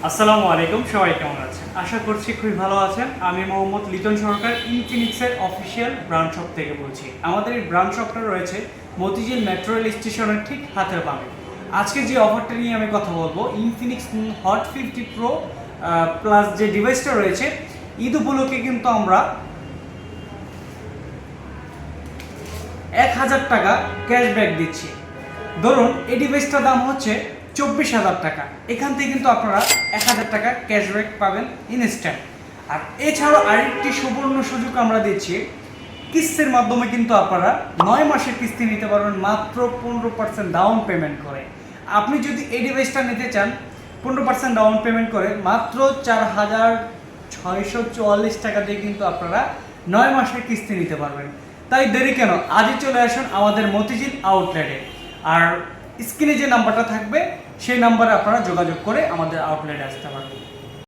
আসসালামু আলাইকুম, সবাই কেমন আছেন? আশা করছি খুবই ভালো আছেন। আমি মোহাম্মদ লিটন সরকার, ইনফিনিক্সের অফিসিয়াল ব্রাঞ্চ শপ থেকে বলছি। আমাদের এই ব্রাঞ্চ শপটা রয়েছে মতিঝিল মেট্রো রেল স্টেশনের ঠিক হাতের বামে। আজকে যে অফারটা নিয়ে আমি কথা বলবো, ইনফিনিক্স হট 50 প্রো প্লাস যে ডিভাইসটা রয়েছে, ঈদ উপলক্ষে কিন্তু আমরা 1000 টাকা ক্যাশব্যাক দিচ্ছি। ধরুন এই ডিভাইসটার দাম হচ্ছে 24,000 টাকা, এখান থেকে কিন্তু আপনারা 1000 টাকা ক্যাশব্যাক পাবেন ইনস্ট্যান্ট। আর এছাড়াও আরেকটি সুবর্ণ সুযোগ আমরা দিচ্ছি, কিস্তির মাধ্যমে কিন্তু আপনারা 9 মাসের কিস্তি নিতে পারবেন মাত্র 15% ডাউন পেমেন্ট করে। আপনি যদি এই ডিভাইসটা নিতে চান 15% ডাউন পেমেন্ট করে মাত্র 4,644 টাকা দিয়ে কিন্তু আপনারা 9 মাসের কিস্তি নিতে পারবেন। তাই দেরি কেন, আজই চলে আসুন আমাদের মতিঝিল আউটলেটে। আর স্ক্রিনে যে নাম্বারটা থাকবে সেই নাম্বারে আপনারা যোগাযোগ করে আমাদের আউটলেটে আসতে পারবেন।